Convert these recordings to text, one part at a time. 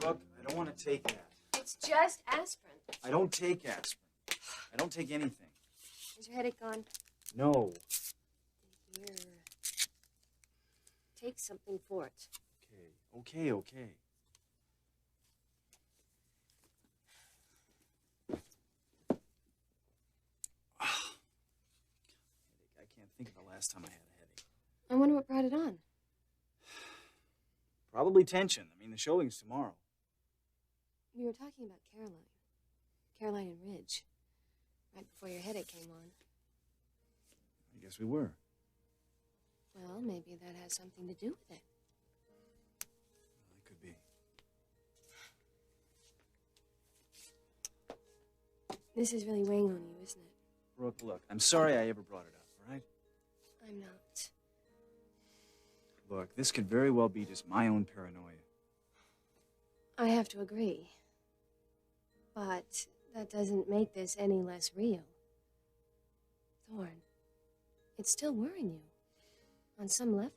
Brooke, I don't want to take that. It's just aspirin. I don't take aspirin. I don't take anything. Is your headache gone? No. Here. Take something for it. Okay. I can't think of the last time I had a headache. I wonder what brought it on. Probably tension. I mean, the showing's tomorrow. We were talking about Caroline and Ridge, right before your headache came on. I guess we were. Well, maybe that has something to do with it. Well, it could be. This is really weighing on you, isn't it? Brooke, look, I'm sorry I ever brought it up, all right? I'm not. Look, this could very well be just my own paranoia. I have to agree. But that doesn't make this any less real. Thorne, it's still worrying you. On some level.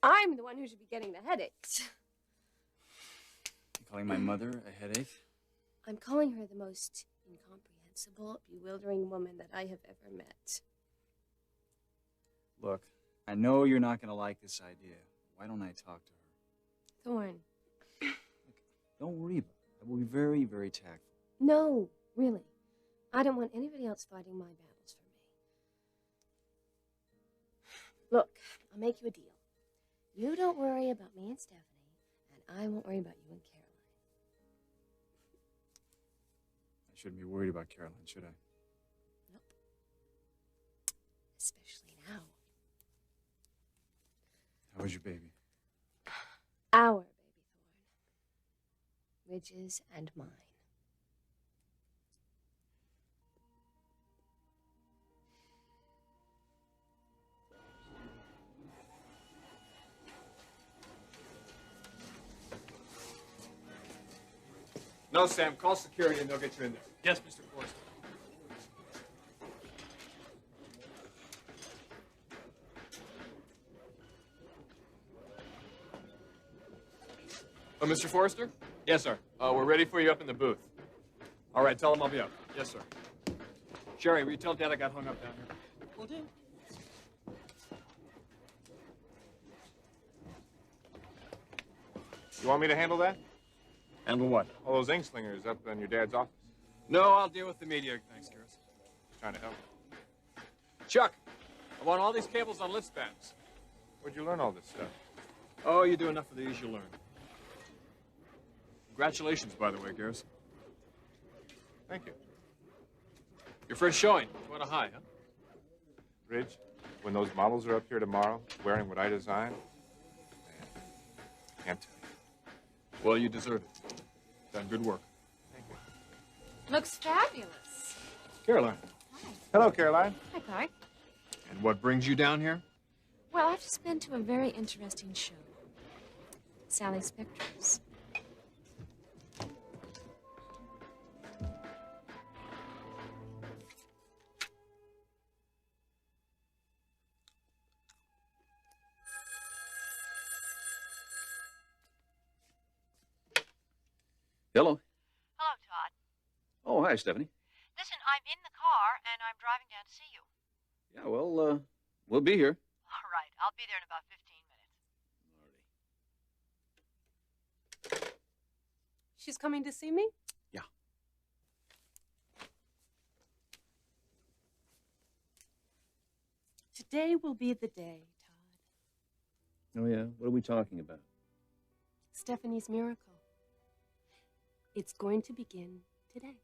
I'm the one who should be getting the headaches. You calling my mother a headache? I'm calling her the most incomprehensible, bewildering woman that I have ever met. Look, I know you're not going to like this idea. Why don't I talk to her? Thorne. Look, don't worry about it. I will be very, very tactful. No, really. I don't want anybody else fighting my battles for me. Look, I'll make you a deal. You don't worry about me and Stephanie, and I won't worry about you and Caroline. I shouldn't be worried about Caroline, should I? Nope. Especially now. How was your baby? Our baby, Thorne. Ridge's and mine. No, Sam. Call security and they'll get you in there. Yes, Mr. Forrester. Mr. Forrester? Yes, sir. We're ready for you up in the booth. All right, tell him I'll be up. Yes, sir. Sherry, will you tell Dad I got hung up down here? Will do. You want me to handle that? Handle what? All those ink slingers up in your dad's office. No, I'll deal with the media. Thanks, Garrus. Trying to help. Chuck, I want all these cables on lift spans. Where'd you learn all this stuff? Oh, you do enough of these, you'll learn. Congratulations, by the way, Garrus. Thank you. Your first showing. What a high, huh? Ridge, when those models are up here tomorrow, wearing what I designed, man, can't tell you. Well, you deserve it. Done good work. Thank you. Looks fabulous. Caroline. Hi. Hello, Caroline. Hi, Clarke. And what brings you down here? Well, I've just been to a very interesting show. Sally Spectre's. Hello. Hello, Todd. Oh, hi, Stephanie. Listen, I'm in the car, and I'm driving down to see you. Yeah, well, we'll be here. All right, I'll be there in about 15 minutes. She's coming to see me? Yeah. Today will be the day, Todd. Oh, yeah? What are we talking about? Stephanie's miracle. It's going to begin today.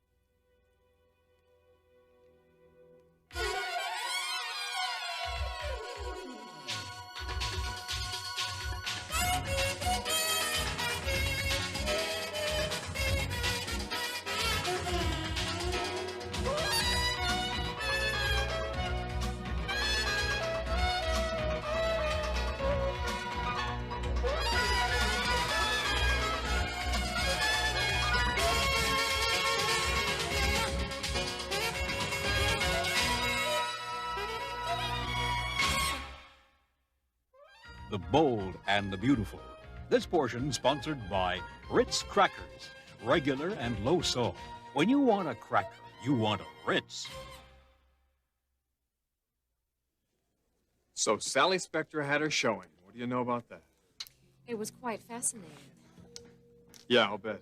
the bold and the beautiful. This portion sponsored by Ritz Crackers, regular and low salt. When you want a cracker, you want a Ritz. So Sally Spectre had her showing. What do you know about that? It was quite fascinating. Yeah, I'll bet.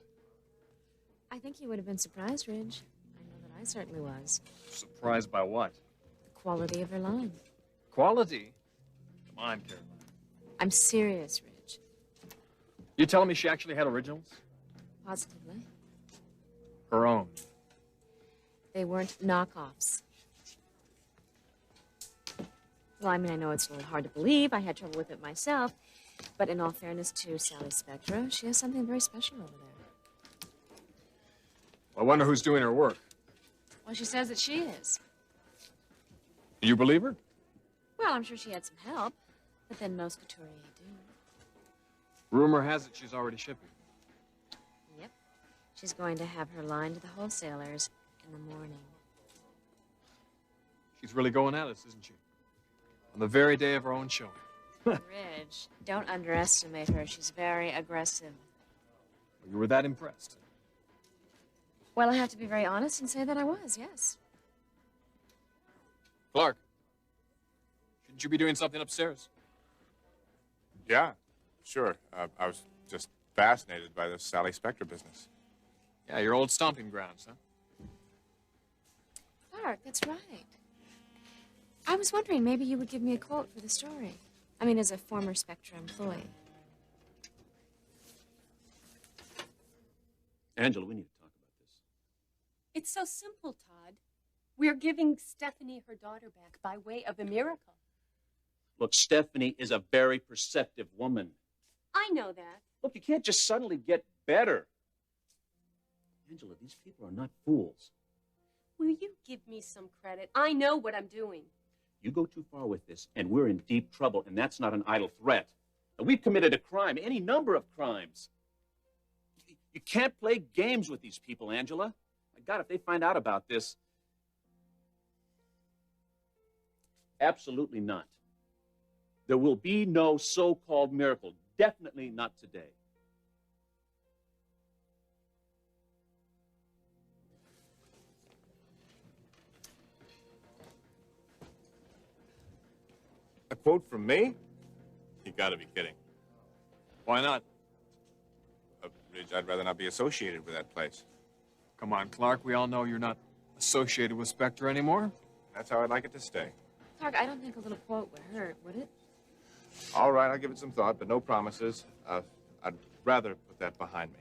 I think you would have been surprised, Ridge. I know that I certainly was. Surprised by what? The quality of her line. Quality? Come on, Caroline. I'm serious, Ridge. You telling me she actually had originals? Positively. Her own. They weren't knockoffs. Well, I mean, I know it's a little hard to believe. I had trouble with it myself. But in all fairness to Sally Spectre, she has something very special over there. I wonder who's doing her work. Well, she says that she is. Do you believe her? Well, I'm sure she had some help. But then most couturiers do. Rumor has it she's already shipping. Yep. She's going to have her line to the wholesalers in the morning. She's really going at us, isn't she? On the very day of her own showing. Ridge, don't underestimate her. She's very aggressive. Well, you were that impressed. Well, I have to be very honest and say that I was, yes. Clarke, shouldn't you be doing something upstairs? Yeah, sure. I was just fascinated by this Sally Spectre business. Yeah, your old stomping grounds, huh? Clarke, that's right. I was wondering maybe you would give me a quote for the story. I mean, as a former Spectre employee. Angela, we need to talk about this. It's so simple, Todd. We're giving Stephanie her daughter back by way of a miracle. Look, Stephanie is a very perceptive woman. I know that. Look, you can't just suddenly get better. Angela, these people are not fools. Will you give me some credit? I know what I'm doing. You go too far with this, and we're in deep trouble, and that's not an idle threat. Now, we've committed a crime, any number of crimes. You can't play games with these people, Angela. My God, if they find out about this... Absolutely not. There will be no so-called miracle. Definitely not today. A quote from me? You gotta be kidding. Why not? Ridge, I'd rather not be associated with that place. Come on, Clarke. We all know you're not associated with Spectre anymore. That's how I'd like it to stay. Clarke, I don't think a little quote would hurt, would it? All right, I'll give it some thought, but no promises. I'd rather put that behind me.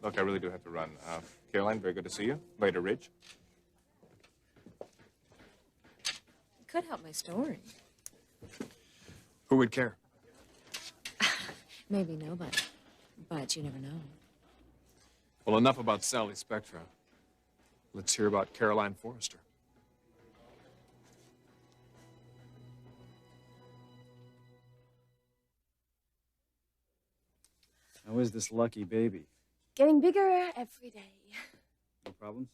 Look, I really do have to run. Caroline, very good to see you. Later, Ridge. It could help my story. Who would care? Maybe nobody. But you never know. Well, enough about Sally Spectre. Let's hear about Caroline Forrester. How is this lucky baby? Getting bigger every day. No problems?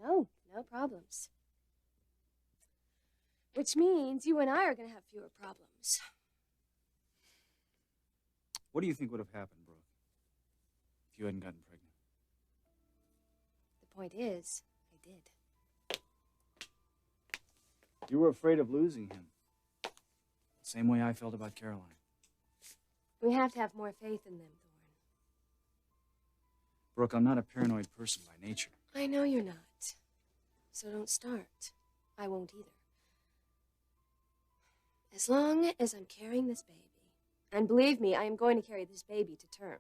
No problems. Which means you and I are going to have fewer problems. What do you think would have happened, Brooke, if you hadn't gotten pregnant? The point is, I did. You were afraid of losing him. The same way I felt about Caroline. We have to have more faith in them, Thorne. Brooke, I'm not a paranoid person by nature. I know you're not. So don't start. I won't either. As long as I'm carrying this baby, and believe me, I am going to carry this baby to term,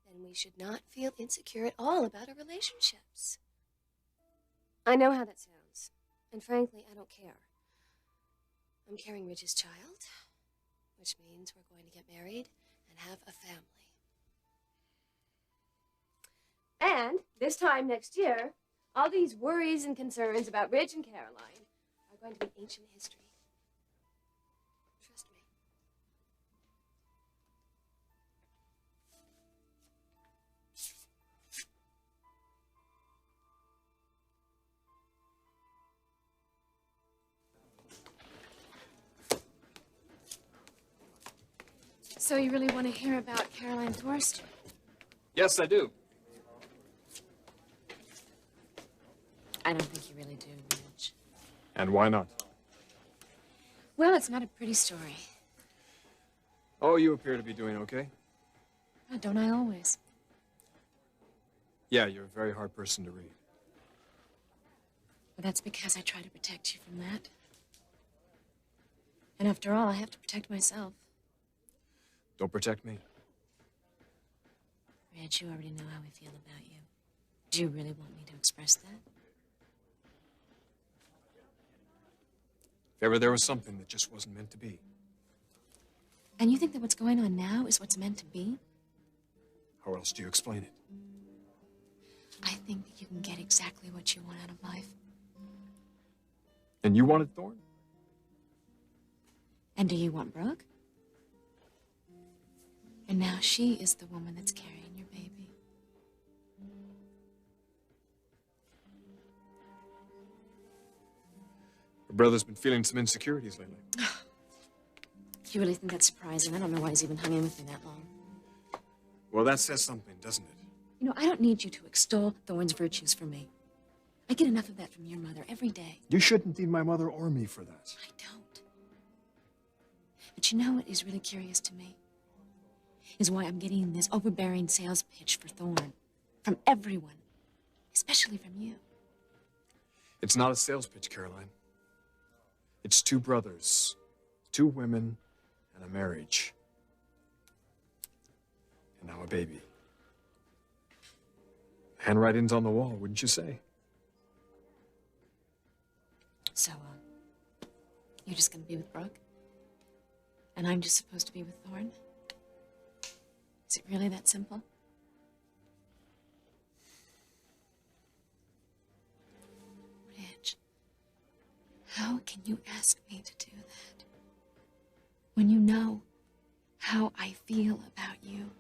then we should not feel insecure at all about our relationships. I know how that sounds, and frankly, I don't care. I'm carrying Ridge's child, which means we're going to get married and have a family. And this time next year, all these worries and concerns about Ridge and Caroline are going to be ancient history. Trust me. So you really want to hear about Caroline Forster? Yes, I do. I don't think you really do, Reg. And why not? Well, it's not a pretty story. Oh, you appear to be doing okay. Don't I always? Yeah, you're a very hard person to read. Well, that's because I try to protect you from that. And after all, I have to protect myself. Don't protect me. Reg, you already know how I feel about you. Do you really want me to express that? If ever there was something that just wasn't meant to be. And you think that what's going on now is what's meant to be? How else do you explain it? I think that you can get exactly what you want out of life. And you wanted Thorne? And do you want Brooke? And now she is the woman that's carrying your baby. Your brother's been feeling some insecurities lately. You really think that's surprising? I don't know why he's even hung in with me that long. Well, that says something, doesn't it? You know, I don't need you to extol Thorne's virtues for me. I get enough of that from your mother every day. You shouldn't need my mother or me for that. I don't. But you know what is really curious to me? Is why I'm getting this overbearing sales pitch for Thorne. From everyone. Especially from you. It's not a sales pitch, Caroline. It's two brothers, two women, and a marriage. And now a baby. Handwriting's on the wall, wouldn't you say? So, you're just gonna be with Brooke? And I'm just supposed to be with Thorne? Is it really that simple? Reg, how can you ask me to do that? When you know how I feel about you?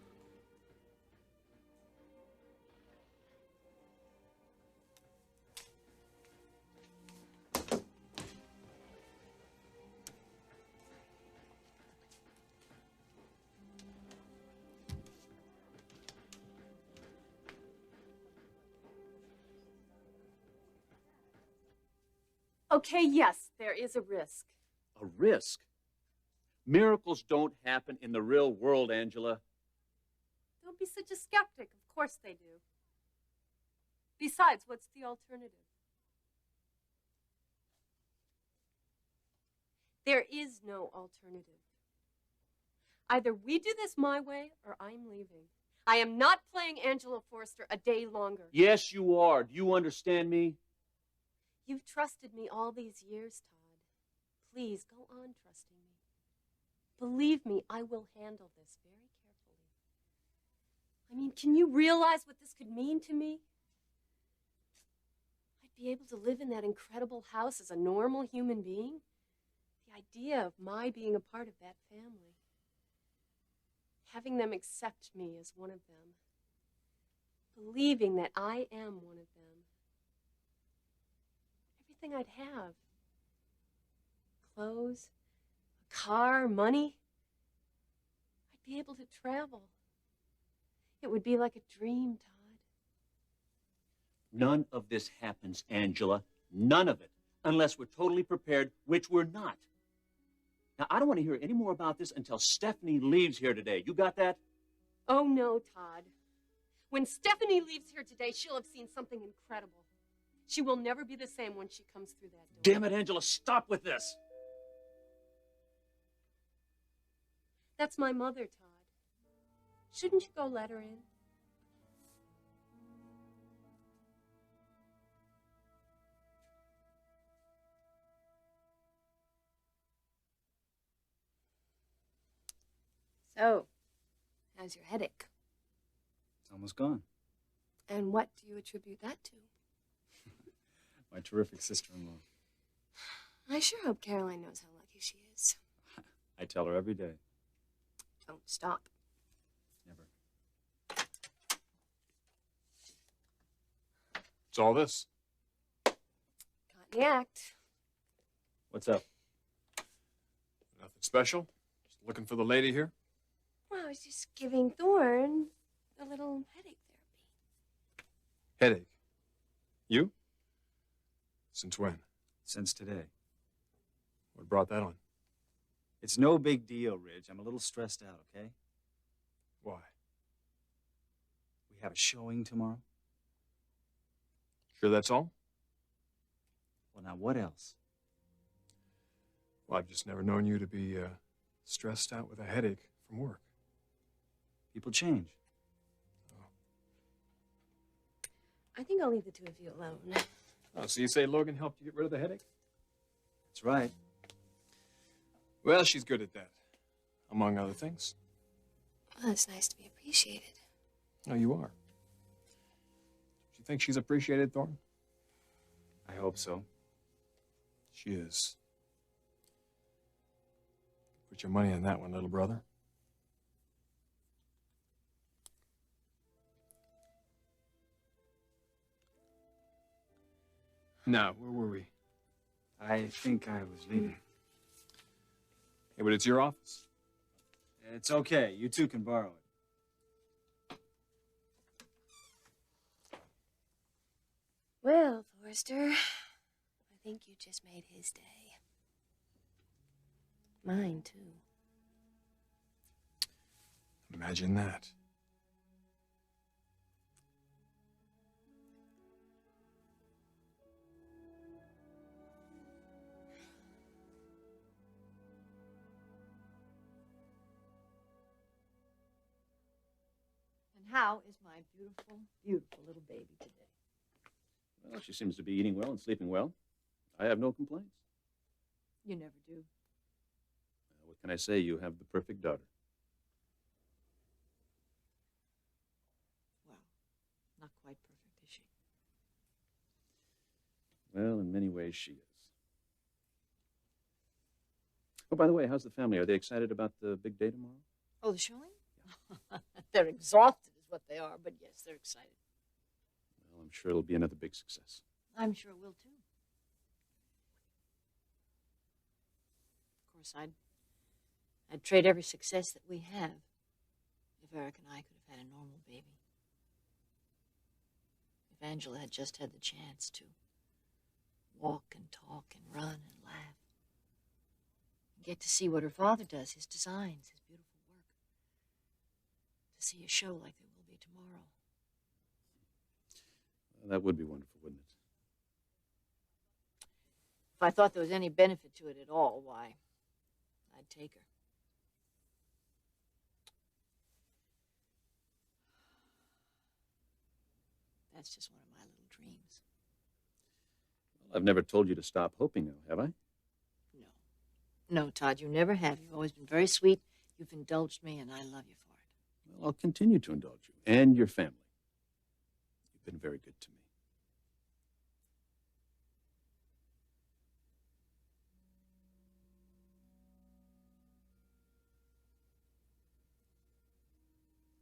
Okay, yes, there is a risk. A risk? Miracles don't happen in the real world, Angela. Don't be such a skeptic. Of course they do. Besides, what's the alternative? There is no alternative. Either we do this my way or I'm leaving. I am not playing Angela Forster a day longer. Yes, you are. Do you understand me? You've trusted me all these years, Todd. Please, go on trusting me. Believe me, I will handle this very carefully. I mean, can you realize what this could mean to me? I'd be able to live in that incredible house as a normal human being. The idea of my being a part of that family. Having them accept me as one of them. Believing that I am one of them. Everything I'd have. Clothes, a car, money. I'd be able to travel. It would be like a dream, Todd. None of this happens, Angela. None of it. Unless we're totally prepared, which we're not. Now, I don't want to hear any more about this until Stephanie leaves here today. You got that? Oh, no, Todd. When Stephanie leaves here today, she'll have seen something incredible. She will never be the same when she comes through that door. Damn it, Angela, stop with this. That's my mother, Todd. Shouldn't you go let her in? So, how's your headache? It's almost gone. And what do you attribute that to? My terrific sister-in-law. I sure hope Caroline knows how lucky she is. I tell her every day. Don't stop. Never. It's all this. Got in the act. What's up? Nothing special. Just looking for the lady here. I was just giving Thorne a little headache therapy. Headache. You? Since when? Since today. What brought that on? It's no big deal, Ridge. I'm a little stressed out, okay? Why? We have a showing tomorrow. Sure that's all? Well, now, what else? Well, I've just never known you to be stressed out with a headache from work. People change. I think I'll leave the two of you alone. Oh, so you say Logan helped you get rid of the headache? That's right. Well, she's good at that, among other things. Well, it's nice to be appreciated. Oh, you are. Do you think she's appreciated, Thorne? I hope so. She is. Put your money on that one, little brother. Now, where were we? I think I was leaving. Hey, but it's your office. It's okay. You two can borrow it. Well, Forrester, I think you just made his day. Mine, too. Imagine that. And how is my beautiful, beautiful little baby today? Well, she seems to be eating well and sleeping well. I have no complaints. You never do. What can I say? You have the perfect daughter. Well, not quite perfect, is she? Well, in many ways, she is. Oh, by the way, how's the family? Are they excited about the big day tomorrow? Oh, the showing? They're exhausted is what they are, but yes, they're excited. Well, I'm sure it'll be another big success. I'm sure it will, too. Of course, I'd trade every success that we have if Eric and I could have had a normal baby. If Angela had just had the chance to walk and talk and run and laugh. And get to see what her father does, his designs, his beautiful work. To see a show like there will be tomorrow. Well, that would be wonderful, wouldn't it? If I thought there was any benefit to it at all, why, I'd take her. That's just one of my little dreams. Well, I've never told you to stop hoping, though, have I? No. No, Todd, you never have. You've always been very sweet. You've indulged me, and I love you for it. Well, I'll continue to indulge you and your family. You've been very good to me.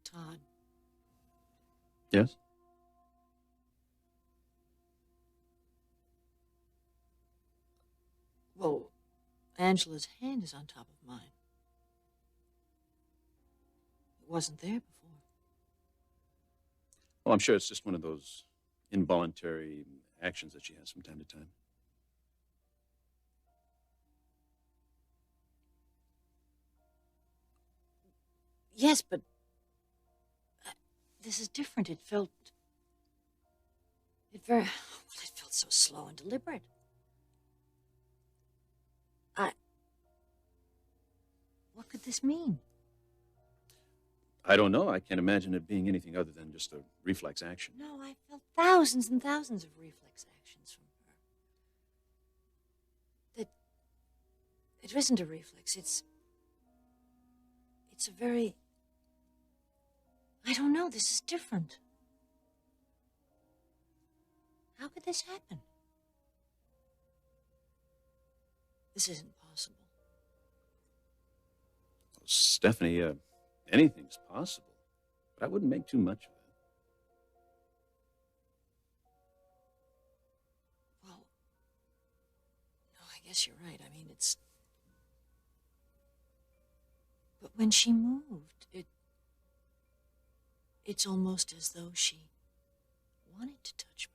Todd. Yes? Well, Angela's hand is on top of mine. It wasn't there before. Well, I'm sure it's just one of those involuntary actions that she has from time to time. Yes, but this is different. It felt so slow and deliberate. What could this mean? I don't know. I can't imagine it being anything other than just a reflex action. No, I felt thousands and thousands of reflex actions from her. It isn't a reflex. It's a very... I don't know. This is different. How could this happen? This isn't possible. Well, Stephanie, anything's possible. But I wouldn't make too much of it. Well, no, I guess you're right. I mean, it's... But when she moved, it It's almost as though she wanted to touch me.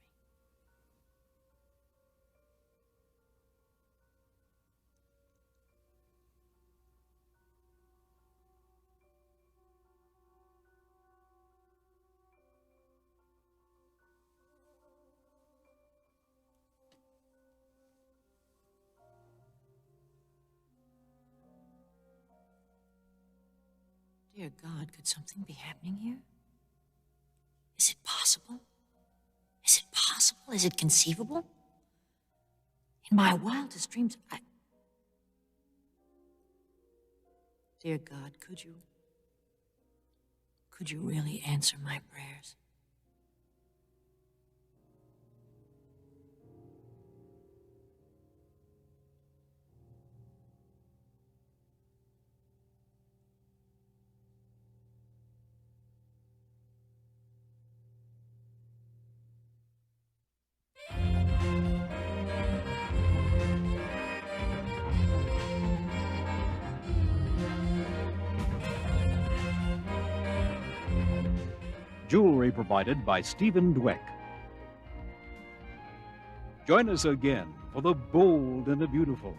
Dear God, could something be happening here? Is it possible? Is it possible? Is it conceivable? In my wildest dreams, Dear God, could you really answer my prayers? Jewelry provided by Stephen Dweck. Join us again for the bold and the beautiful.